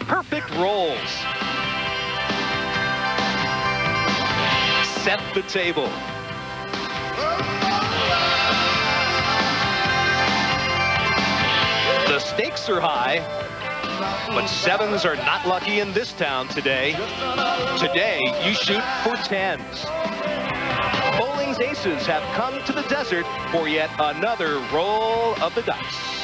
perfect rolls. Set the table. The stakes are high, but sevens are not lucky in this town today. Today, you shoot for tens. Bowling's aces have come to the desert for yet another roll of the dice.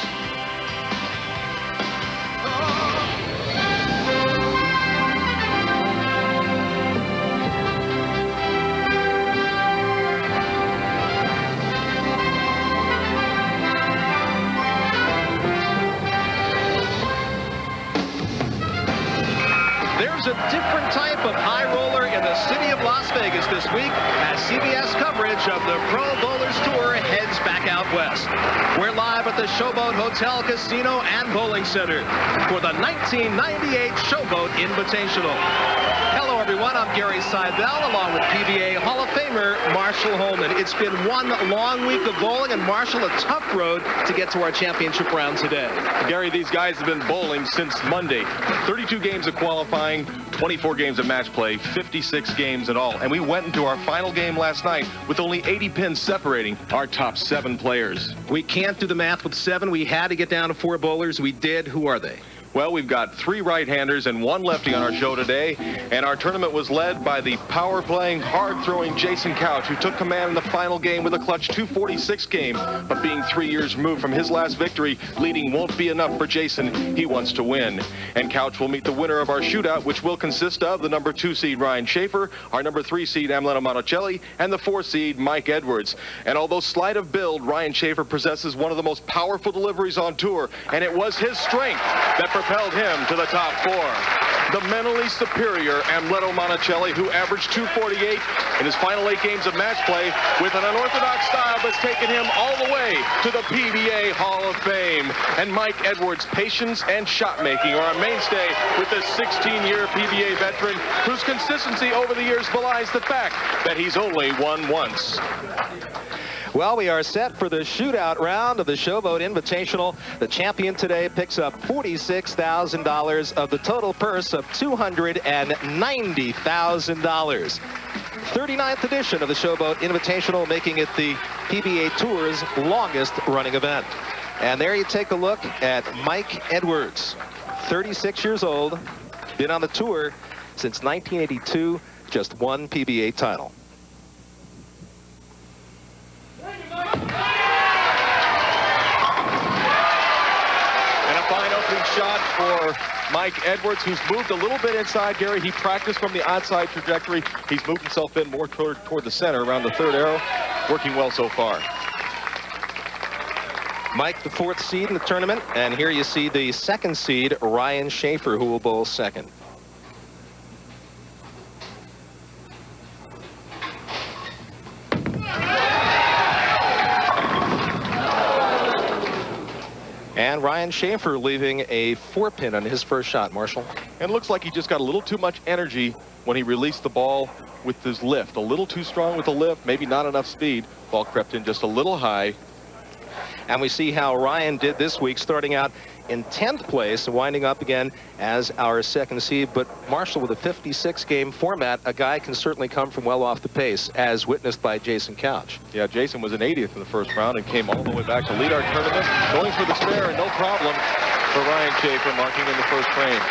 There's a different type of high roller in the city of Las Vegas this week as CBS coverage of the Pro Bowlers Tour heads back out west. We're live at the Showboat Hotel, Casino, and Bowling Center for the 1998 Showboat Invitational. Hello, everyone. I'm Gary Seidel, along with PBA Hall of Famer Marshall Holman. It's been one long week of bowling, and Marshall, a tough road to get to our championship round today. Gary, these guys have been bowling since Monday. 32 games of qualifying, 24 games of match play, 56 games in all. And we went into our final game last night with only 80 pins separating our top 7 players. We can't do the math with 7. We had to get down to 4 bowlers. We did. Who are they? Well, we've got 3 right-handers and 1 lefty on our show today, and our tournament was led by the power-playing, hard-throwing Jason Couch, who took command in the final game with a clutch 246 game. But being 3 years removed from his last victory, leading won't be enough for Jason. He wants to win. And Couch will meet the winner of our shootout, which will consist of the number 2 seed Ryan Shafer, our number 3 seed Amleto Monacelli, and the 4 seed Mike Edwards. And although slight of build, Ryan Shafer possesses one of the most powerful deliveries on tour, and it was his strength that propelled him to the top 4. The mentally superior Amleto Monacelli, who averaged 248 in his final 8 games of match play with an unorthodox style that's taken him all the way to the PBA Hall of Fame. And Mike Edwards' patience and shot making are a mainstay with this 16-year PBA veteran whose consistency over the years belies the fact that he's only won once. Well, we are set for the shootout round of the Showboat Invitational. The champion today picks up $46,000 of the total purse of $290,000. 39th edition of the Showboat Invitational, making it the PBA Tour's longest running event. And there you take a look at Mike Edwards, 36 years old, been on the tour since 1982, just 1 PBA title. Shot for Mike Edwards, who's moved a little bit inside, Gary. He practiced from the outside trajectory. He's moved himself in more toward the center around the 3rd arrow. Working well so far. Mike, the 4th seed in the tournament. And here you see the 2nd seed, Ryan Shafer, who will bowl 2nd. And Ryan Shafer leaving a 4-pin on his first shot, Marshall. And it looks like he just got a little too much energy when he released the ball with his lift. A little too strong with the lift, maybe not enough speed. Ball crept in just a little high. And we see how Ryan did this week, starting out in 10th place, winding up again as our 2nd seed. But Marshall, with a 56-game format, a guy can certainly come from well off the pace, as witnessed by Jason Couch. Yeah, Jason was an 80th in the first round and came all the way back to lead our tournament, going for the spare, and no problem for Ryan Shafer, marking in the first frame.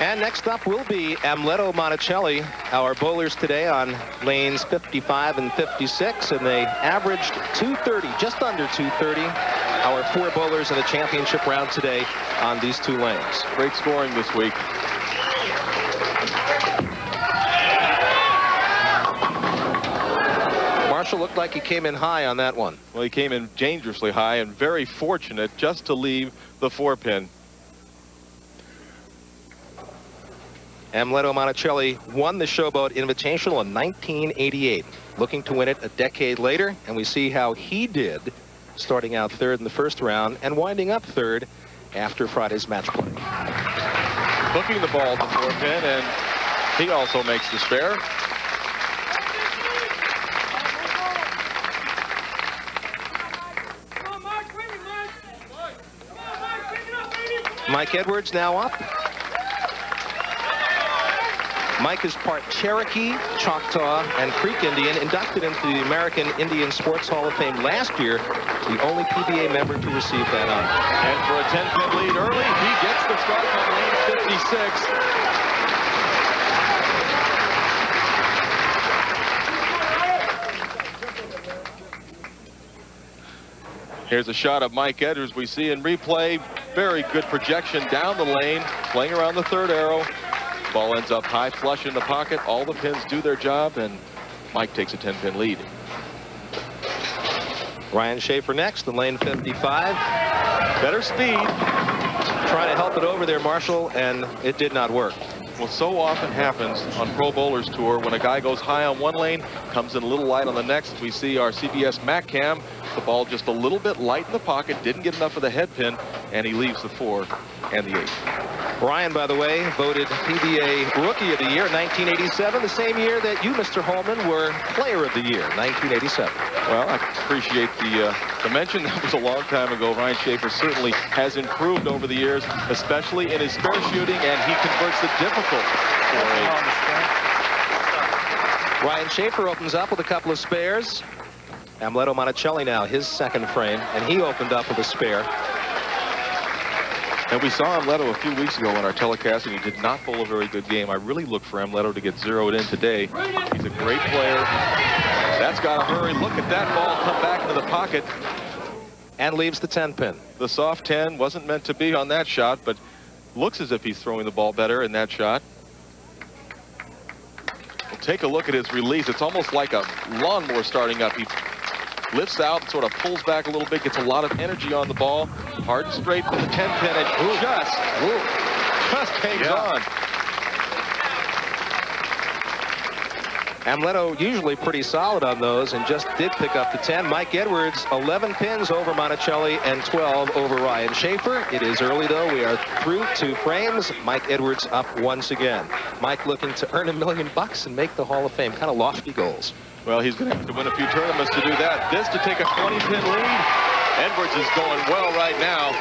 And next up will be Amleto Monacelli, our bowlers today on lanes 55 and 56, and they averaged 230, just under 230. Our 4 bowlers in the championship round today on these 2 lanes. Great scoring this week. Marshall looked like he came in high on that one. Well, he came in dangerously high and very fortunate just to leave the 4-pin. Amleto Monacelli won the Showboat Invitational in 1988, looking to win it a decade later, and we see how he did, starting out 3rd in the first round and winding up 3rd after Friday's match play. Hooking the ball to 4-pin, and he also makes the spare. Mike Edwards now up. Mike is part Cherokee, Choctaw, and Creek Indian, inducted into the American Indian Sports Hall of Fame last year, the only PBA member to receive that honor. And for a 10-pin lead early, he gets the strike on lane 56. Here's a shot of Mike Edwards we see in replay. Very good projection down the lane, playing around the third arrow. Ball ends up high flush in the pocket. All the pins do their job, and Mike takes a 10-pin lead. Ryan Shafer next in lane 55. Better speed. Trying to help it over there, Marshall, and it did not work. Well, so often happens on Pro Bowlers Tour when a guy goes high on one lane, comes in a little light on the next. We see our CBS Mac Cam. The ball just a little bit light in the pocket, didn't get enough of the head pin, and he leaves the 4 and the 8. Ryan, by the way, voted PBA Rookie of the Year in 1987, the same year that you, Mr. Holman, were Player of the Year, 1987. Well, I appreciate the mention. That was a long time ago. Ryan Shafer certainly has improved over the years, especially in his spare shooting, and he converts the difficult for a... Ryan Shafer opens up with a couple of spares. Amleto Monacelli now, his second frame, and he opened up with a spare. And we saw Amleto a few weeks ago in our telecast, and he did not bowl a very good game. I really look for Amleto to get zeroed in today. He's a great player. That's got to hurry. Look at that ball come back into the pocket. And leaves the 10-pin. The soft 10 wasn't meant to be on that shot, but looks as if he's throwing the ball better in that shot. Well, take a look at his release. It's almost like a lawnmower starting up. He lifts out, sort of pulls back a little bit, gets a lot of energy on the ball. Hard and straight from the 10-pin, and just hangs on. Amleto usually pretty solid on those and just did pick up the 10. Mike Edwards, 11 pins over Monacelli and 12 over Ryan Shafer. It is early, though. We are through 2 frames. Mike Edwards up once again. Mike looking to earn $1 million and make the Hall of Fame. Kind of lofty goals. Well, he's going to have to win a few tournaments to do that. This to take a 20-pin lead. Edwards is going well right now,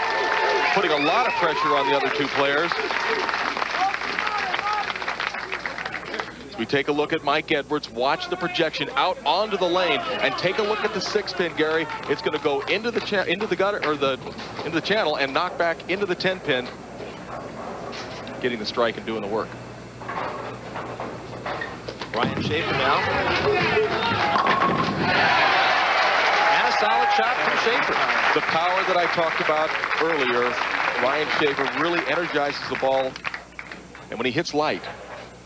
putting a lot of pressure on the other 2 players. As we take a look at Mike Edwards, watch the projection out onto the lane, and take a look at the 6-pin, Gary. It's going to go into the gutter, or into the channel, and knock back into the 10-pin, getting the strike and doing the work. Ryan Shafer now. And a solid shot from Shafer. The power that I talked about earlier, Ryan Shafer really energizes the ball, and when he hits light,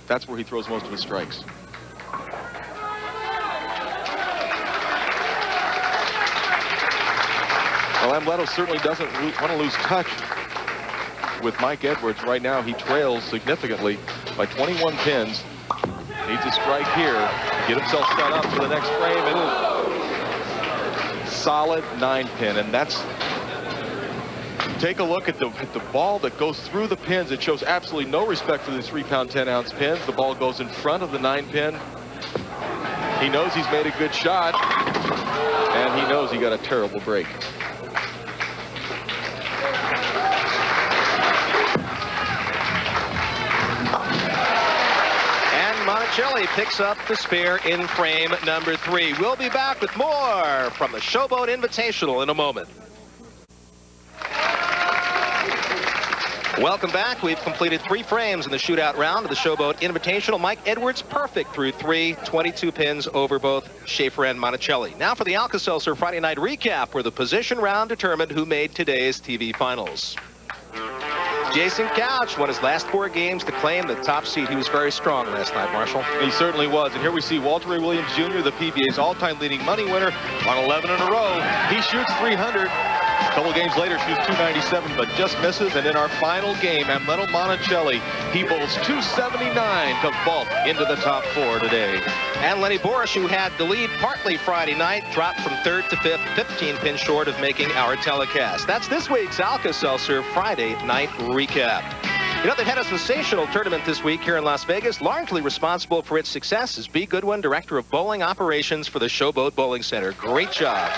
that's where he throws most of his strikes. Well, Amleto certainly doesn't want to lose touch with Mike Edwards. Right now, he trails significantly by 21 pins. Needs a strike here, get himself set up for the next frame, and solid 9-pin. And that's, take a look at the ball that goes through the pins. It shows absolutely no respect for these 3-pound, 10-ounce pins. The ball goes in front of the 9-pin. He knows he's made a good shot, and he knows he got a terrible break. Monacelli picks up the spare in frame number 3. We'll be back with more from the Showboat Invitational in a moment. Welcome back. We've completed 3 frames in the shootout round of the Showboat Invitational. Mike Edwards perfect through 3, 22 pins over both Shafer and Monacelli. Now for the Alka-Seltzer Friday night recap, where the position round determined who made today's TV finals. Jason Couch won his last 4 games to claim the top seed. He was very strong last night, Marshall. He certainly was. And here we see Walter Ray Williams Jr., the PBA's all-time leading money winner, on 11 in a row. He shoots 300. A couple games later, shoots 297, but just misses. And in our final game, Amleto Monacelli, he bowls 279 to vault into the top 4 today. And Lenny Borish, who had the lead partly Friday night, dropped from 3rd to 5th, 15 pins short of making our telecast. That's this week's Alka-Seltzer Friday night recap. You know, they've had a sensational tournament this week here in Las Vegas. Largely responsible for its success is B. Goodwin, Director of Bowling Operations for the Showboat Bowling Center. Great job.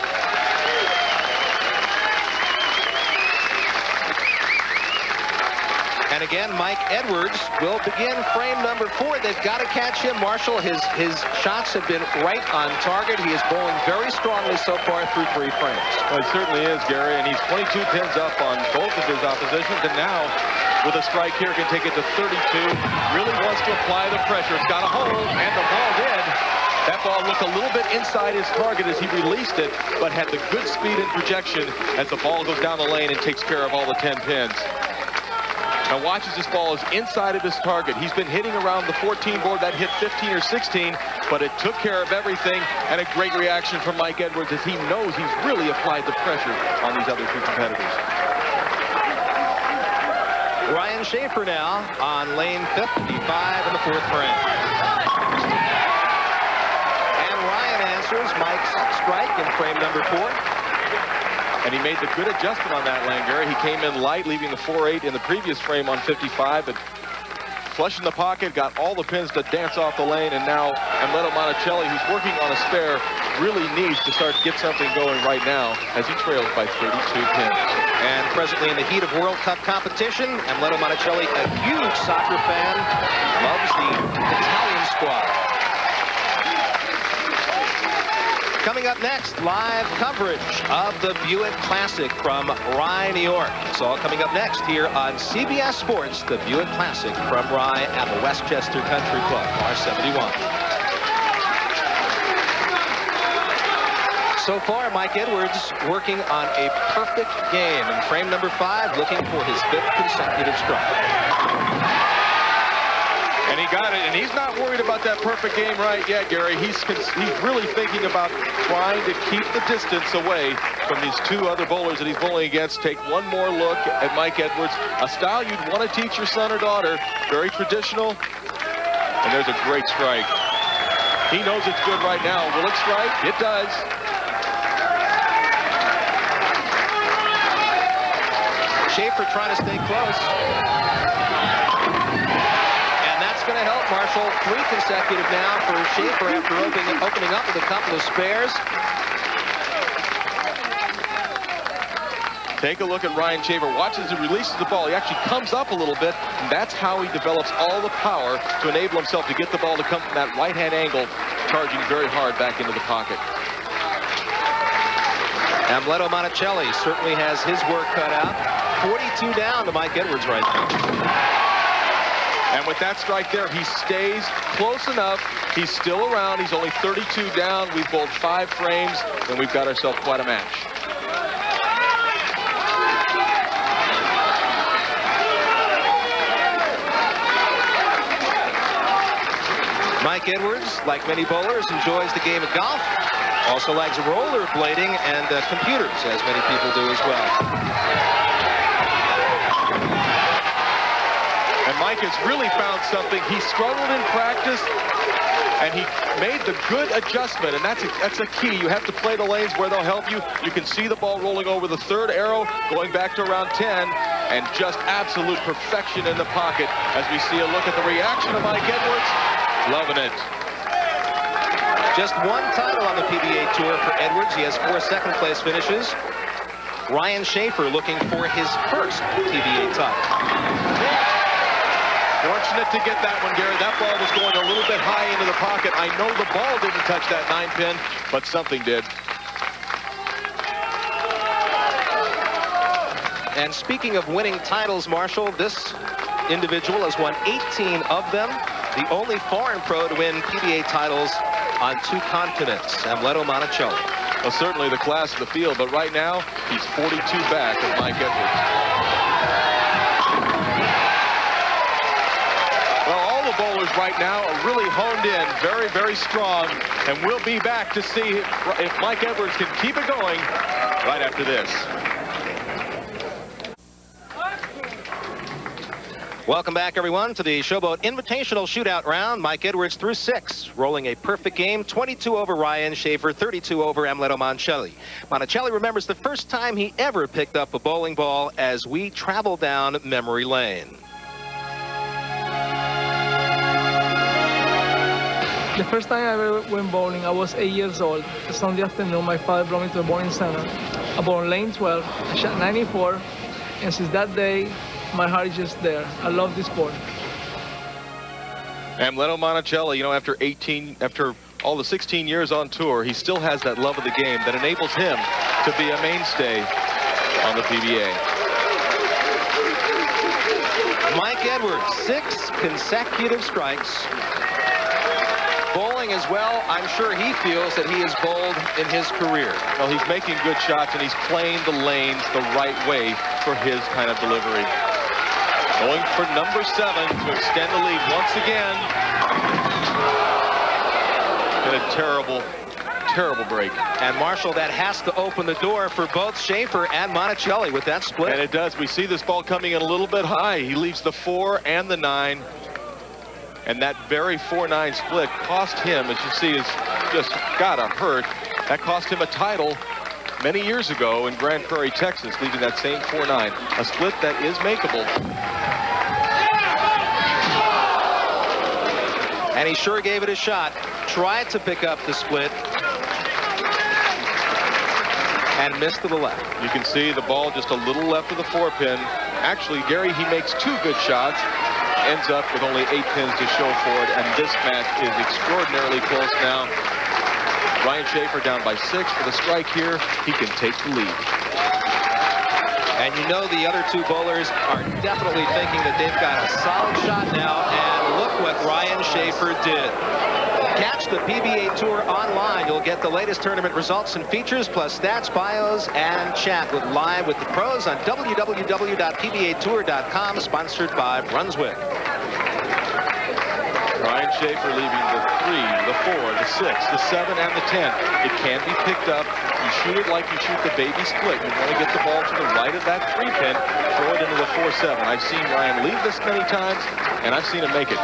And again, Mike Edwards will begin frame number 4. They've got to catch him. Marshall, his shots have been right on target. He is bowling very strongly so far through 3 frames. Well, he certainly is, Gary, and he's 22 pins up on both of his oppositions, and now with a strike here can take it to 32. Really wants to apply the pressure. It's got a hold, and the ball did. That ball looked a little bit inside his target as he released it, but had the good speed and projection as the ball goes down the lane and takes care of all the 10 pins. Now watch as this ball is inside of his target. He's been hitting around the 14 board. That hit 15 or 16, but it took care of everything, and a great reaction from Mike Edwards as he knows he's really applied the pressure on these other 2 competitors. Ryan Shafer now on lane 55 in the 4th frame. And Ryan answers Mike's strike in frame number 4. And he made the good adjustment on that lane, Gary. He came in light, leaving the 4-8 in the previous frame on 55, but flush in the pocket, got all the pins to dance off the lane, and now Amleto Monacelli, who's working on a spare, really needs to start to get something going right now as he trails by 32 pins. And presently in the heat of World Cup competition, Amleto Monacelli, a huge soccer fan, loves the Italian squad. Coming up next, live coverage of the Buick Classic from Rye, New York. It's all coming up next here on CBS Sports, the Buick Classic from Rye at the Westchester Country Club, R71. So far, Mike Edwards working on a perfect game in frame number 5, looking for his 5th consecutive strike. And he got it, and he's not worried about that perfect game right yet, Gary. He's really thinking about trying to keep the distance away from these 2 other bowlers that he's bowling against. Take one more look at Mike Edwards, a style you'd want to teach your son or daughter. Very traditional, and there's a great strike. He knows it's good right now. Will it strike? It does. Shafer trying to stay close. Going to help Marshall. 3 consecutive now for Shafer after opening up with a couple of spares. Take a look at Ryan Shafer. Watch as he releases the ball. He actually comes up a little bit, and that's how he develops all the power to enable himself to get the ball to come from that right-hand angle, charging very hard back into the pocket. Amleto Monacelli certainly has his work cut out. 42 down to Mike Edwards right now. And with that strike there, he stays close enough. He's still around. He's only 32 down. We've bowled 5 frames, and we've got ourselves quite a match. Mike Edwards, like many bowlers, enjoys the game of golf. Also likes rollerblading and computers, as many people do as well. And Mike has really found something. He struggled in practice, and he made the good adjustment, and that's a key. You have to play the lanes where they'll help you. You can see the ball rolling over the 3rd arrow, going back to around 10, and just absolute perfection in the pocket as we see a look at the reaction of Mike Edwards. Loving it. Just 1 title on the PBA Tour for Edwards. He has 4 second-place finishes. Ryan Shafer looking for his 1st PBA title. Fortunate to get that one, Gary. That ball was going a little bit high into the pocket. I know the ball didn't touch that 9-pin, but something did. And speaking of winning titles, Marshall, this individual has won 18 of them. The only foreign pro to win PBA titles on 2 continents, Amleto Monacelli. Well, certainly the class of the field, but right now, he's 42 back of Mike Edwards. Bowlers right now are really honed in, very, very strong, and we'll be back to see if Mike Edwards can keep it going right after this. Welcome back, everyone, to the Showboat Invitational Shootout round. Mike Edwards through 6, rolling a perfect game, 22 over Ryan Shafer, 32 over Amleto Monacelli. Monacelli remembers the first time he ever picked up a bowling ball as we travel down memory lane. The first time I ever went bowling, I was 8 years old. A Sunday afternoon, my father brought me to the bowling center. I bowled on lane 12, I shot 94, and since that day, my heart is just there. I love this sport. Amleto Monacelli, you know, after all the 16 years on tour, he still has that love of the game that enables him to be a mainstay on the PBA. Mike Edwards, 6 consecutive strikes. Bowling as well, I'm sure he feels that he is bowled in his career. Well, he's making good shots, and he's playing the lanes the right way for his kind of delivery. Going for number 7 to extend the lead once again. And a terrible, terrible break. And Marshall, that has to open the door for both Shafer and Monacelli with that split. And it does. We see this ball coming in a little bit high. He leaves the 4 and the 9. And that very 4-9 split cost him, as you see, is just gotta hurt. That cost him a title many years ago in Grand Prairie, Texas, leaving that same 4-9. A split that is makeable. And he sure gave it a shot. Tried to pick up the split. And missed to the left. You can see the ball just a little left of the 4-pin. Actually, Gary, he makes 2 good shots. Ends up with only 8 pins to show for it. And this match is extraordinarily close now. Ryan Shafer down by 6 for the strike here. He can take the lead. And you know the other 2 bowlers are definitely thinking that they've got a solid shot now. And look what Ryan Shafer did. Catch the PBA Tour online. You'll get the latest tournament results and features, plus stats, bios, and chat live with the pros on www.pbatour.com, sponsored by Brunswick. Ryan Shafer leaving the 3, the 4, the 6, the 7, and the 10. It can be picked up. You shoot it like you shoot the baby split. You want to get the ball to the right of that 3-pin, throw it into the 4-7. I've seen Ryan leave this many times, and I've seen him make it.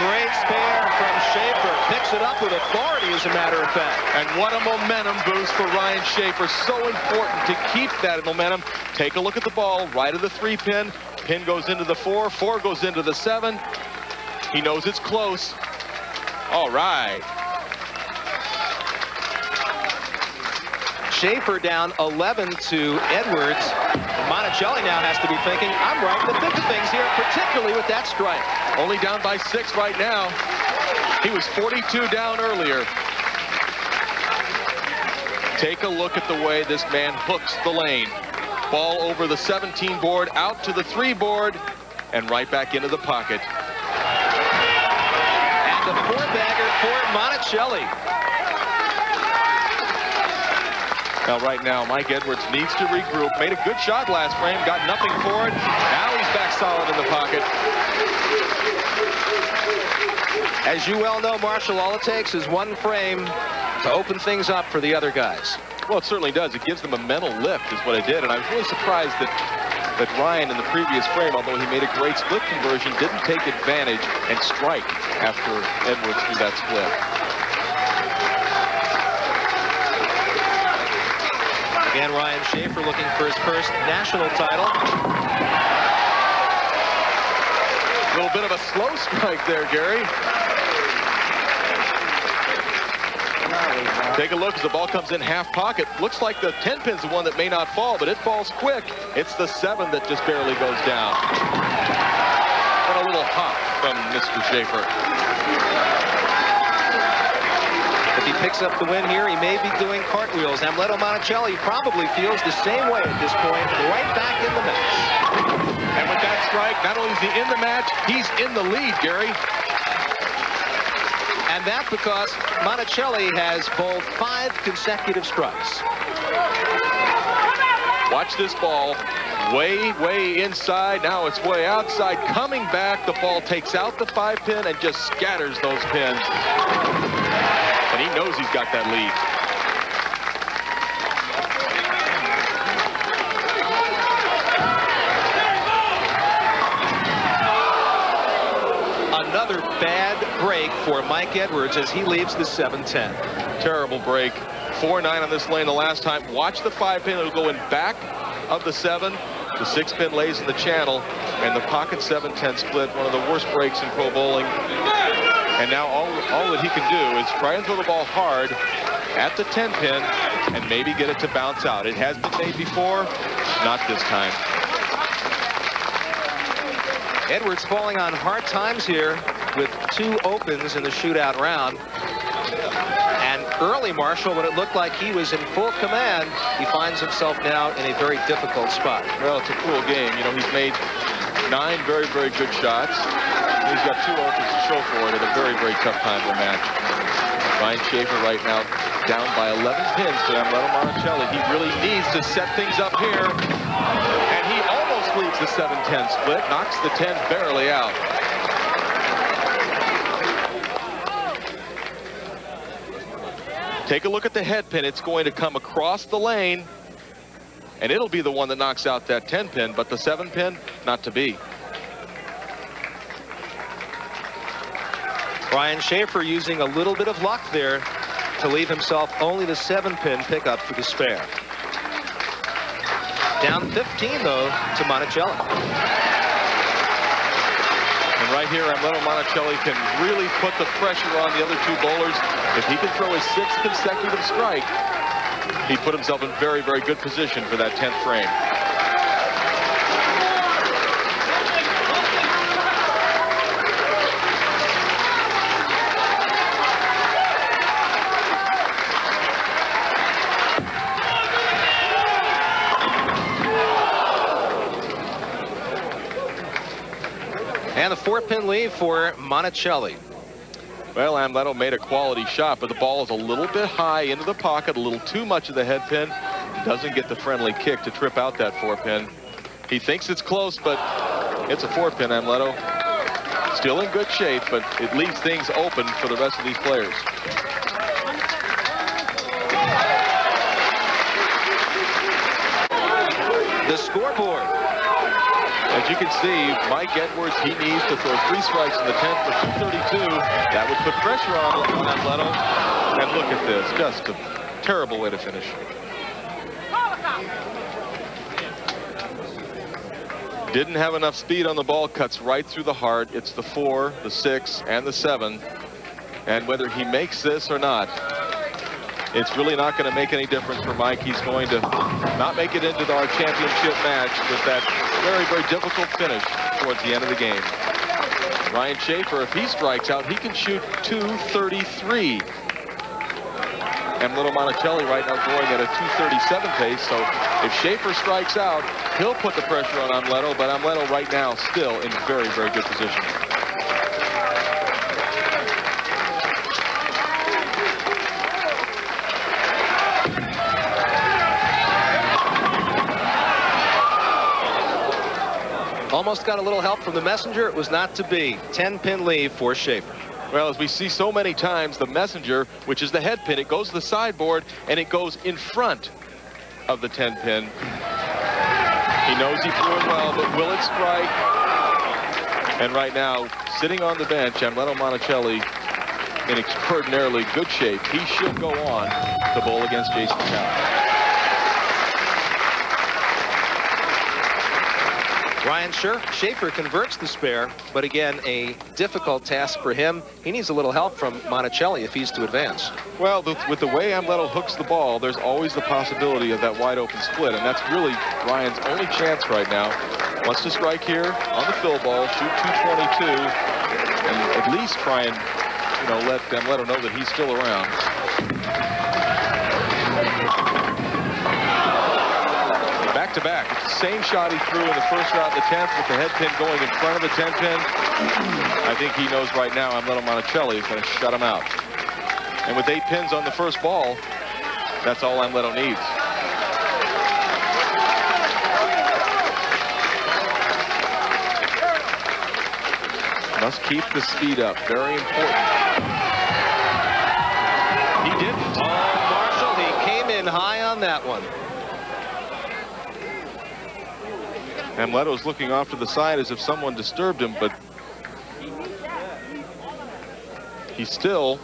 Great spare from Shafer. Picks it up with authority, as a matter of fact. And what a momentum boost for Ryan Shafer. So important to keep that momentum. Take a look at the ball, right of the 3-pin. Pin goes into the 4, 4 goes into the 7. He knows it's close. All right. Shafer down 11 to Edwards. Monacelli now has to be thinking, I'm right in the thick of things here, particularly with that strike. Only down by 6 right now. He was 42 down earlier. Take a look at the way this man hooks the lane. Ball over the 17 board, out to the 3 board, and right back into the pocket. And the 4-bagger for Monacelli. Now, right now, Mike Edwards needs to regroup. Made a good shot last frame, got nothing for it. Now he's back solid in the pocket. As you well know, Marshall, all it takes is 1 frame to open things up for the other guys. Well, it certainly does. It gives them a mental lift, is what it did. And I was really surprised that Ryan, in the previous frame, although he made a great split conversion, didn't take advantage and strike after Edwards threw that split. Again, Ryan Shafer looking for his first national title. A little bit of a slow strike there, Gary. Take a look as the ball comes in half pocket. Looks like the 10-pin's the one that may not fall, but it falls quick. It's the 7 that just barely goes down. And a little hop from Mr. Shafer. If he picks up the win here, he may be doing cartwheels. Amleto Monacelli probably feels the same way at this point, right back in the match. And with that strike, not only is he in the match, he's in the lead, Gary. And that's because Monacelli has bowled 5 consecutive strikes. Watch this ball. Way, way inside. Now it's way outside. Coming back, the ball takes out the 5-pin and just scatters those pins. And he knows he's got that lead. Another bad break for Mike Edwards as he leaves the 7-10. Terrible break. 4-9 on this lane the last time. Watch the 5-pin. It'll go in back of the 7. The 6-pin lays in the channel. And the pocket 7-10 split. One of the worst breaks in pro bowling. And now all that he can do is try and throw the ball hard at the 10-pin and maybe get it to bounce out. It has been made before, not this time. Edwards falling on hard times here with 2 opens in the shootout round. And early, Marshall, when it looked like he was in full command, he finds himself now in a very difficult spot. Well, it's a cool game. You know, he's made 9 very, very good shots. He's got 2 opens to show for it at a very, very tough time of the match. Ryan Shafer right now down by 11 pins to Amleto Monacelli. He really needs to set things up here. And he almost leaves the 7-10 split, knocks the 10 barely out. Take a look at the head pin. It's going to come across the lane, and it'll be the one that knocks out that 10 pin, but the 7 pin, not to be. Ryan Shafer using a little bit of luck there to leave himself only the 7 pin pickup for the spare. Down 15 though to Monacelli. And right here, Amleto Monacelli can really put the pressure on the other 2 bowlers. If he can throw his 6th consecutive strike, he put himself in very, very good position for that 10th frame. And the 4-pin lead for Monacelli. Well, Amleto made a quality shot, but the ball is a little bit high into the pocket, a little too much of the head pin. Doesn't get the friendly kick to trip out that 4-pin. He thinks it's close, but it's a 4-pin, Amleto. Still in good shape, but it leaves things open for the rest of these players. The scoreboard. As you can see, Mike Edwards, he needs to throw 3 strikes in the 10th for 232. That would put pressure on Amleto. And look at this, just a terrible way to finish. Didn't have enough speed on the ball, cuts right through the heart. It's the 4, the 6, and the 7. And whether he makes this or not, it's really not going to make any difference for Mike. He's going to not make it into our championship match with that very, very difficult finish towards the end of the game. Ryan Shafer, if he strikes out, he can shoot 233. Amleto Monacelli right now going at a 237 pace, so if Shafer strikes out, he'll put the pressure on Amleto, but Amleto right now still in very, very good position. Almost got a little help from the messenger. It was not to be. 10-pin lead for Shafer. Well, as we see so many times, the messenger, which is the head pin, it goes to the sideboard and it goes in front of the 10 pin. He knows he threw it well, but will it strike? And right now, sitting on the bench, Amleto Monacelli in extraordinarily good shape. He should go on to bowl against Jason Couch. Ryan Shafer converts the spare, but again, a difficult task for him. He needs a little help from Monacelli if he's to advance. Well, with the way Amleto hooks the ball, there's always the possibility of that wide open split, and that's really Ryan's only chance right now. Wants to strike here on the fill ball, shoot 222, and at least try and, you know, let Amleto know that he's still around. Back-to-back. It's the same shot he threw in the first round of the 10th with the head pin going in front of the 10 pin. I think he knows right now Amleto Monacelli is going to shut him out. And with 8 pins on the first ball, that's all Amleto needs. Must keep the speed up. Very important. He didn't. Oh, Marshall, he came in high on that one. Amleto's looking off to the side as if someone disturbed him, but he still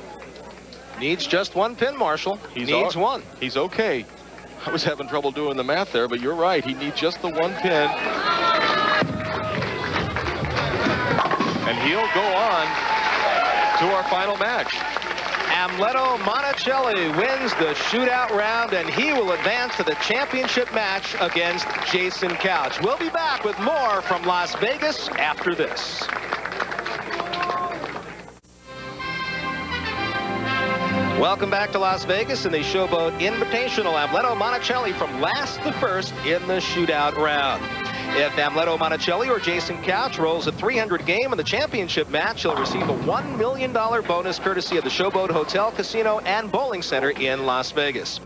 needs just 1 pin, Marshall. He needs one. He's okay. I was having trouble doing the math there, but you're right. He needs just the 1 pin. And he'll go on to our final match. Amleto Monacelli wins the shootout round, and he will advance to the championship match against Jason Couch. We'll be back with more from Las Vegas after this. Welcome back to Las Vegas in the Showboat Invitational. Amleto Monacelli from last to first in the shootout round. If Amleto Monacelli or Jason Couch rolls a 300 game in the championship match, he'll receive a $1 million bonus courtesy of the Showboat Hotel, Casino, and Bowling Center in Las Vegas.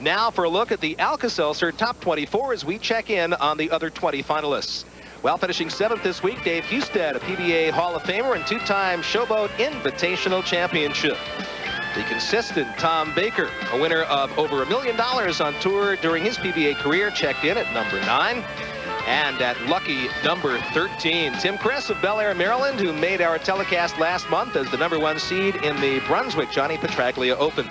Now for a look at the Alka-Seltzer Top 24 as we check in on the other 20 finalists. Well, finishing 7th this week, Dave Husted, a PBA Hall of Famer and 2-time Showboat Invitational Championship. The consistent Tom Baker, a winner of over $1 million on tour during his PBA career, checked in at number 9. And at lucky number 13, Tim Chris of Bel Air, Maryland, who made our telecast last month as the #1 seed in the Brunswick Johnny Petraglia Open.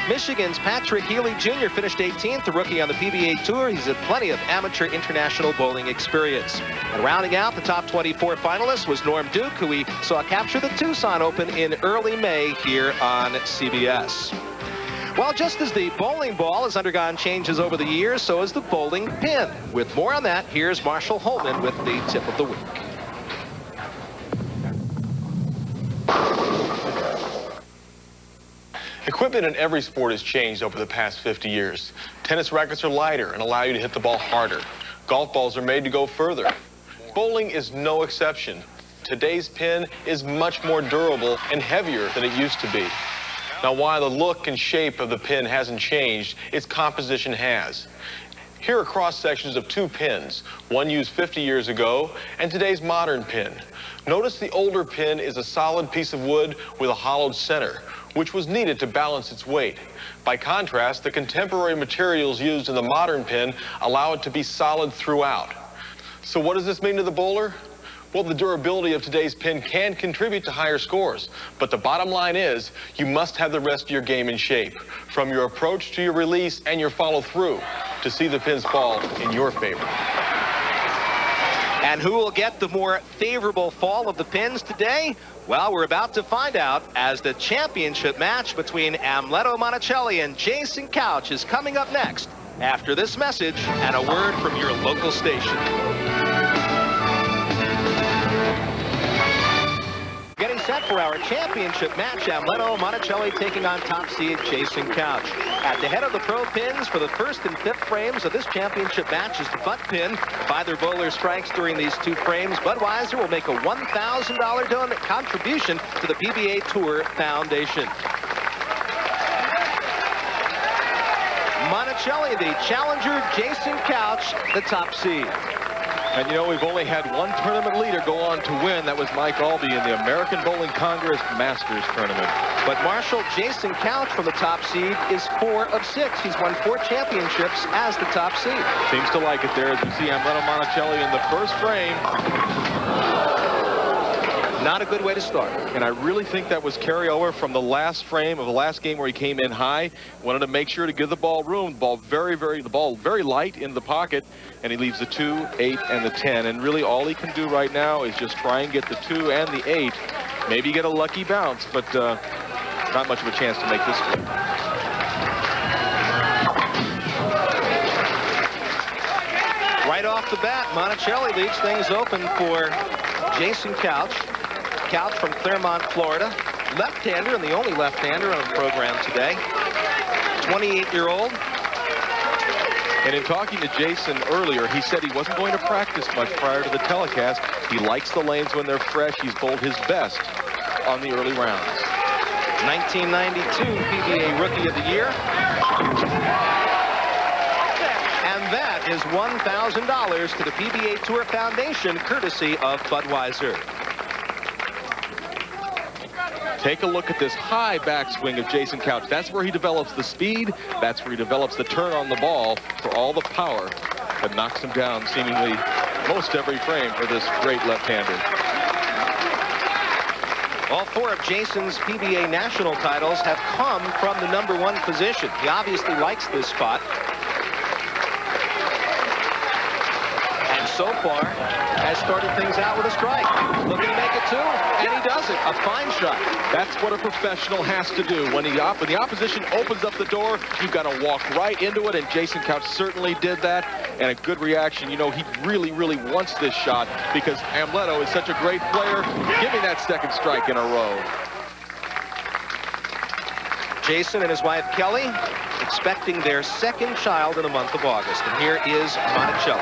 Michigan's Patrick Healy Jr. finished 18th, a rookie on the PBA Tour. He's had plenty of amateur international bowling experience. And rounding out the top 24 finalists was Norm Duke, who we saw capture the Tucson Open in early May here on CBS. Well, just as the bowling ball has undergone changes over the years, so has the bowling pin. With more on that, here's Marshall Holman with the tip of the week. Equipment in every sport has changed over the past 50 years. Tennis rackets are lighter and allow you to hit the ball harder. Golf balls are made to go further. Bowling is no exception. Today's pin is much more durable and heavier than it used to be. Now, while the look and shape of the pin hasn't changed, its composition has. Here are cross-sections of 2 pins, one used 50 years ago and today's modern pin. Notice the older pin is a solid piece of wood with a hollowed center, which was needed to balance its weight. By contrast, the contemporary materials used in the modern pin allow it to be solid throughout. So what does this mean to the bowler? Well, the durability of today's pin can contribute to higher scores, but the bottom line is you must have the rest of your game in shape, from your approach to your release and your follow-through, to see the pins fall in your favor. And who will get the more favorable fall of the pins today? Well, we're about to find out as the championship match between Amleto Monacelli and Jason Couch is coming up next after this message and a word from your local station. Getting set for our championship match, Amleto Monacelli taking on top seed Jason Couch. At the head of the pro pins for the 1st and 5th frames of this championship match is the butt pin. If either bowler strikes during these 2 frames, Budweiser will make a $1,000 contribution to the PBA Tour Foundation. Monacelli, the challenger, Jason Couch, the top seed. And you know, we've only had one tournament leader go on to win. That was Mike Albee in the American Bowling Congress Masters Tournament. But Marshall, Jason Couch from the top seed is 4 of 6. He's won 4 championships as the top seed. Seems to like it there as we see Amleto Monacelli in the first frame. Not a good way to start. And I really think that was carryover from the last frame of the last game where he came in high. Wanted to make sure to give the ball room. The ball very light in the pocket, and he leaves the 2, 8, and the 10. And really all he can do right now is just try and get the 2 and the 8. Maybe get a lucky bounce, but not much of a chance to make this one. Right off the bat, Monacelli leaves things open for Jason Couch. Couch from Claremont, Florida. Left-hander and the only left-hander on the program today. 28-year-old. And in talking to Jason earlier, he said he wasn't going to practice much prior to the telecast. He likes the lanes when they're fresh. He's bowled his best on the early rounds. 1992 PBA Rookie of the Year. And that is $1,000 to the PBA Tour Foundation, courtesy of Budweiser. Take a look at this high backswing of Jason Couch. That's where he develops the speed. That's where he develops the turn on the ball for all the power that knocks him down seemingly most every frame for this great left-hander. All 4 of Jason's PBA national titles have come from the #1 position. He obviously likes this spot. And so far has started things out with a strike. Looking to make it two, and he does it. A fine shot. That's what a professional has to do. When the opposition opens up the door, you've got to walk right into it, and Jason Couch certainly did that, and a good reaction. You know, he really, really wants this shot because Amleto is such a great player. Give me that second strike in a row. Jason and his wife Kelly expecting their second child in the month of August. And here is Monacelli.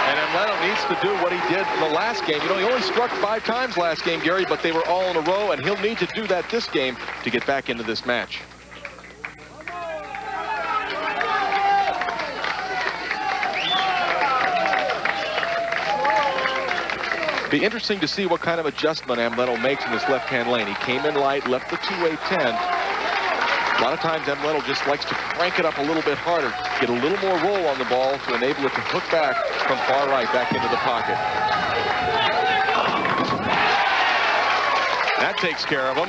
And Amleto needs to do what he did in the last game. You know, he only struck 5 times last game, Gary, but they were all in a row, and he'll need to do that this game to get back into this match. Be interesting to see what kind of adjustment Amleto makes in this left-hand lane. He came in light, left the two-way 10. A lot of times Amleto just likes to crank it up a little bit harder, get a little more roll on the ball to enable it to hook back from far right back into the pocket. That takes care of him.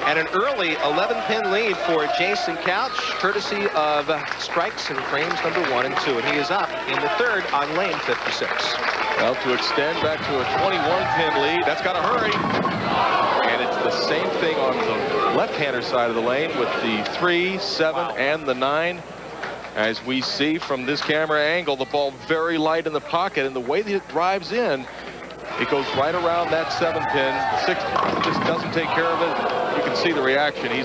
And an early 11-pin lead for Jason Couch, courtesy of strikes in frames number 1 and 2. And he is up in the third on lane 56. Well, to extend back to a 21-pin lead, that's got to hurry. And it's the same thing on the left-hander side of the lane with the 3, 7, and the 9. As we see from this camera angle, the ball very light in the pocket, and the way that it drives in, it goes right around that 7-pin. The 6 just doesn't take care of it. You can see the reaction. He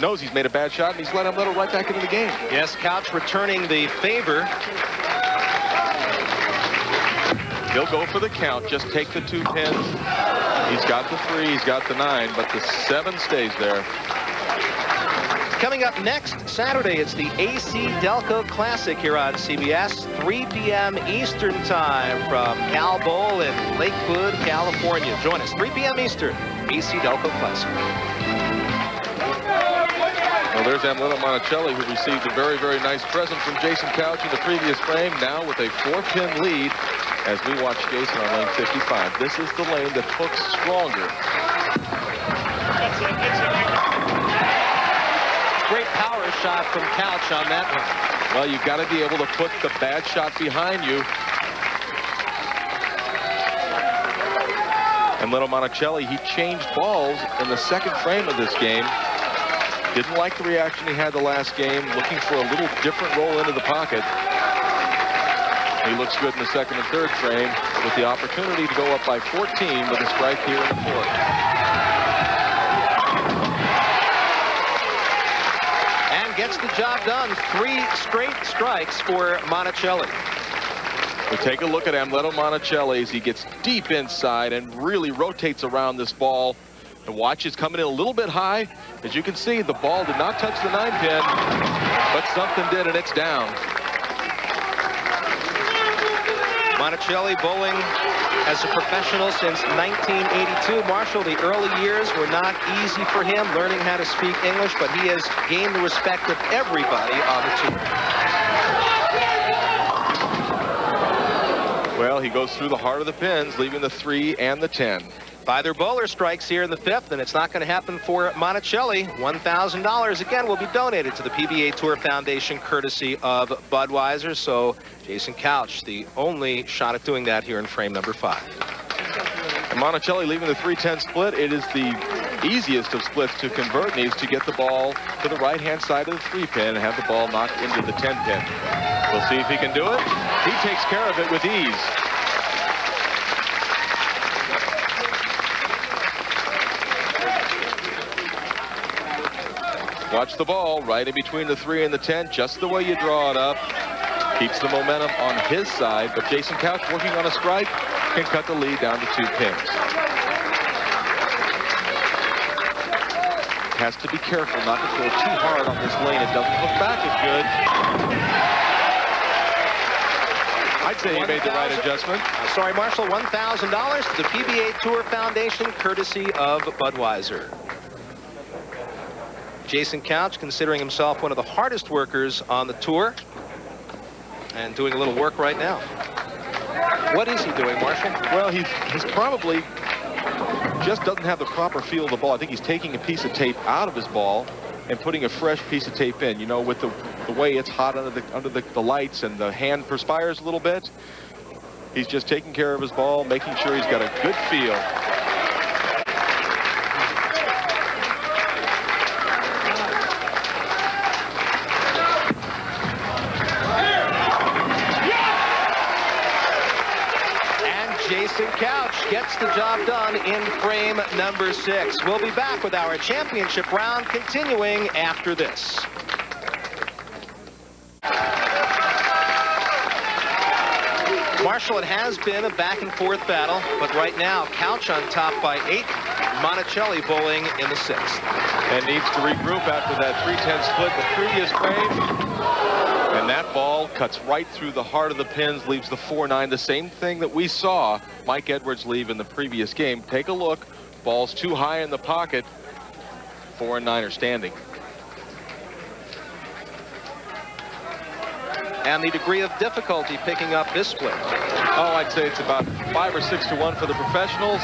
knows he's made a bad shot, and he's let Amleto right back into the game. Yes, Couch returning the favor. He'll go for the count, just take the 2 pins. He's got the 3, he's got the 9, but the 7 stays there. Coming up next Saturday, it's the AC Delco Classic here on CBS, 3 p.m. Eastern Time from Cal Bowl in Lakewood, California. Join us, 3 p.m. Eastern, AC Delco Classic. Well, there's Amleto Monacelli, who received a very, very nice present from Jason Couch in the previous frame, now with a 4-pin lead as we watch Jason on lane 55. This is the lane that hooks stronger. Great power shot from Couch on that one. Well, you've got to be able to put the bad shot behind you. Amleto Monacelli, he changed balls in the second frame of this game. Didn't like the reaction he had the last game, looking for a little different roll into the pocket. He looks good in the second and third frame with the opportunity to go up by 14 with a strike here in the fourth. And gets the job done. 3 straight strikes for Monacelli. We'll take a look at Amleto Monacelli as he gets deep inside and really rotates around this ball. The watch is coming in a little bit high. As you can see, the ball did not touch the 9-pin, but something did, and it's down. Monacelli bowling as a professional since 1982. Marshall, the early years were not easy for him, learning how to speak English, but he has gained the respect of everybody on the tour. Well, he goes through the heart of the pins, leaving the 3 and the 10. By their bowler strikes here in the 5th, and it's not going to happen for Monacelli. $1,000 again will be donated to the PBA Tour Foundation, courtesy of Budweiser. So Jason Couch, the only shot at doing that here in frame number 5. And Monacelli leaving the 3-10 split. It is the easiest of splits to convert, needs to get the ball to the right-hand side of the 3-pin and have the ball knocked into the 10-pin. We'll see if he can do it. He takes care of it with ease. Watch the ball right in between the 3 and the 10, just the way you draw it up. Keeps the momentum on his side, but Jason Couch, working on a strike, can cut the lead down to 2 pins. Has to be careful not to throw too hard on this lane. It doesn't hook back as good. I'd say he made the right adjustment. Sorry, Marshall, $1,000 to the PBA Tour Foundation, courtesy of Budweiser. Jason Couch, considering himself one of the hardest workers on the tour, and doing a little work right now. What is he doing, Marshall? Well, he's probably just doesn't have the proper feel of the ball. I think he's taking a piece of tape out of his ball and putting a fresh piece of tape in. You know, with the way it's hot under the lights and the hand perspires a little bit, he's just taking care of his ball, making sure he's got a good feel. Jason Couch gets the job done in frame number 6. We'll be back with our championship round continuing after this. Marshall, it has been a back and forth battle, but right now Couch on top by 8, Monacelli bowling in the 6th. And needs to regroup after that 3-10 split the previous frame. And that ball cuts right through the heart of the pins, leaves the 4-9, the same thing that we saw Mike Edwards leave in the previous game. Take a look. Ball's too high in the pocket. 4 and 9 are standing. And the degree of difficulty picking up this split. Oh, I'd say it's about 5 or 6 to 1 for the professionals.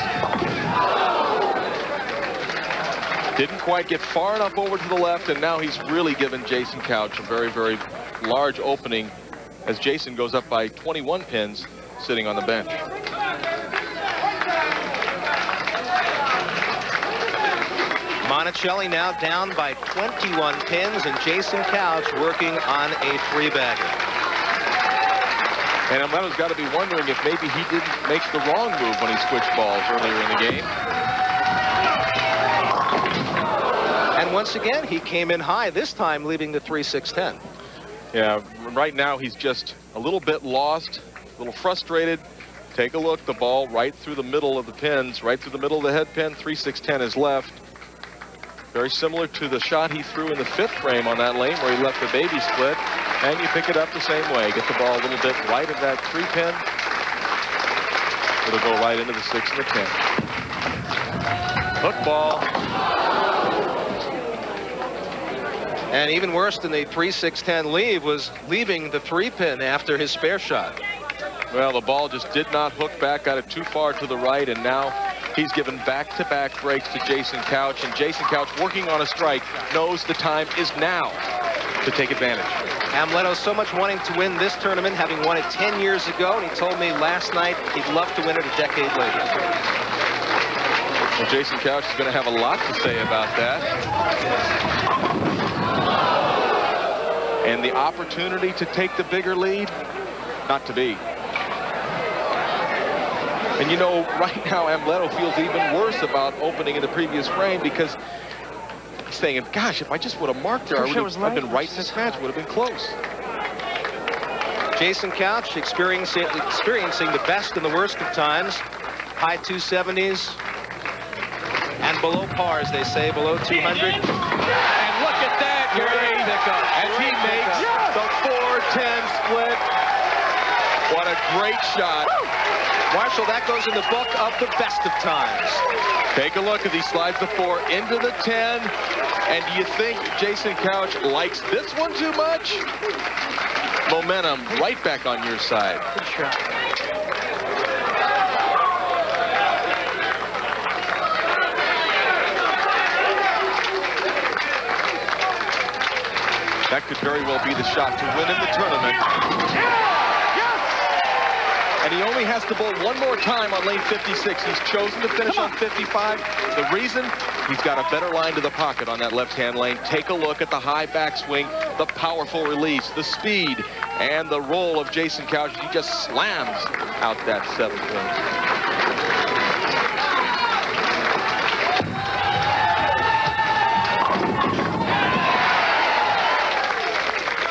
Didn't quite get far enough over to the left, and now he's really given Jason Couch a very, very large opening as Jason goes up by 21 pins sitting on the bench. Monacelli now down by 21 pins, and Jason Couch working on a 3-bagger. And Amleto's got to be wondering if maybe he didn't make the wrong move when he switched balls earlier in the game. And once again, he came in high, this time leaving the 3-6-10. Yeah, right now he's just a little bit lost, a little frustrated. Take a look, the ball right through the middle of the pins, right through the middle of the head pin. 3-6-10 is left. Very similar to the shot he threw in the 5th frame on that lane where he left the baby split. And you pick it up the same way. Get the ball a little bit right of that 3 pin. It'll go right into the 6 and the 10. Hook ball. And even worse than the 3-6-10 leave was leaving the 3 pin after his spare shot. Well, the ball just did not hook back, got it too far to the right, and now he's given back-to-back breaks to Jason Couch, and Jason Couch, working on a strike, knows the time is now to take advantage. Amleto so much wanting to win this tournament, having won it 10 years ago, and he told me last night he'd love to win it a decade later. Well, Jason Couch is going to have a lot to say about that. And the opportunity to take the bigger lead, not to be. And you know, right now Amleto feels even worse about opening in the previous frame because he's saying, gosh, if I just would have marked there, I've been right in this match, would have been close. Jason Couch experiencing the best and the worst of times. High 270s and below par, as they say, below 200. And look at that great pickup as he makes the 4-10 split. What a great shot. Marshall, that goes in the book of the best of times. Take a look as he slides the 4 into the 10. And do you think Jason Couch likes this one too much? Momentum right back on your side. Good shot. That could very well be the shot to win in the tournament. And he only has to bowl one more time on lane 56. He's chosen to finish on 55. The reason, he's got a better line to the pocket on that left-hand lane. Take a look at the high backswing, the powerful release, the speed, and the roll of Jason Couch. He just slams out that 7th pin.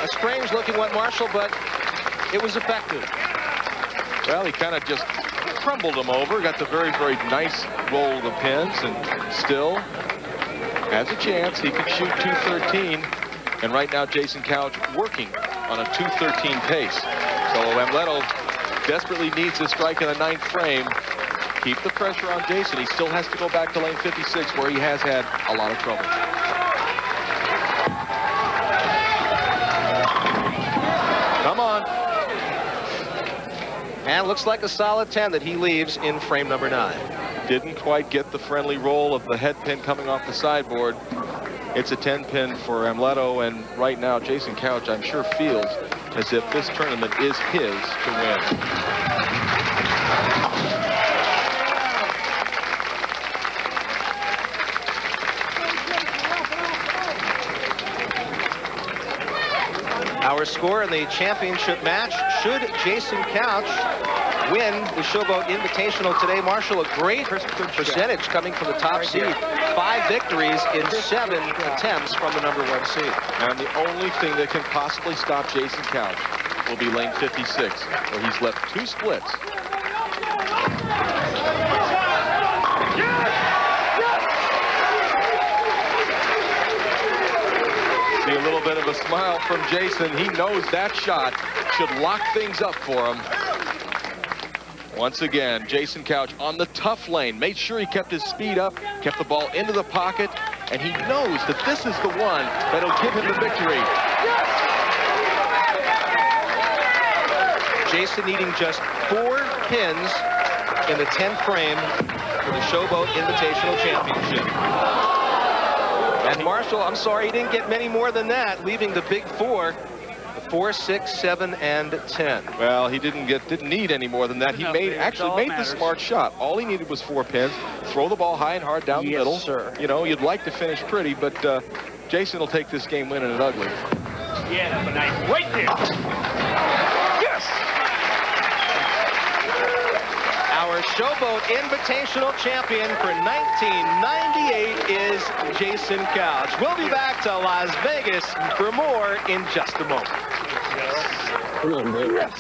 A strange looking one, Marshall, but it was effective. Well, he kind of just crumbled him over, got the very, very nice roll of the pins, and still has a chance. He could shoot 213. And right now, Jason Couch working on a 213 pace. So Amleto desperately needs a strike in the 9th frame. Keep the pressure on Jason. He still has to go back to lane 56, where he has had a lot of trouble. Come on. And looks like a solid 10 that he leaves in frame number 9. Didn't quite get the friendly roll of the head pin coming off the sideboard. It's a 10-pin for Amleto, and right now Jason Couch, I'm sure, feels as if this tournament is his to win. Our score in the championship match, should Jason Couch win the Showboat Invitational today, Marshall, a great percentage coming from the top seed. 5 victories in 7 attempts from the #1 seed. And the only thing that can possibly stop Jason Couch will be lane 56, where he's left 2 splits. See a little bit of a smile from Jason. He knows that shot should lock things up for him. Once again, Jason Couch on the tough lane. Made sure he kept his speed up, kept the ball into the pocket, and he knows that this is the one that'll give him the victory. Jason needing just 4 pins in the 10th frame for the Showboat Invitational Championship. And Marshall, I'm sorry, he didn't get many more than that, leaving the big 4. 4, 6, 7, and 10. Well, he didn't need any more than that. He actually made the smart shot. All he needed was 4 pins. Throw the ball high and hard down the middle. Sir. You know, you'd like to finish pretty, but Jason will take this game winning it ugly. Yeah, but nice. Right there. Yes! Our Showboat Invitational champion for 1998 is Jason Couch. We'll be back to Las Vegas for more in just a moment. Yes.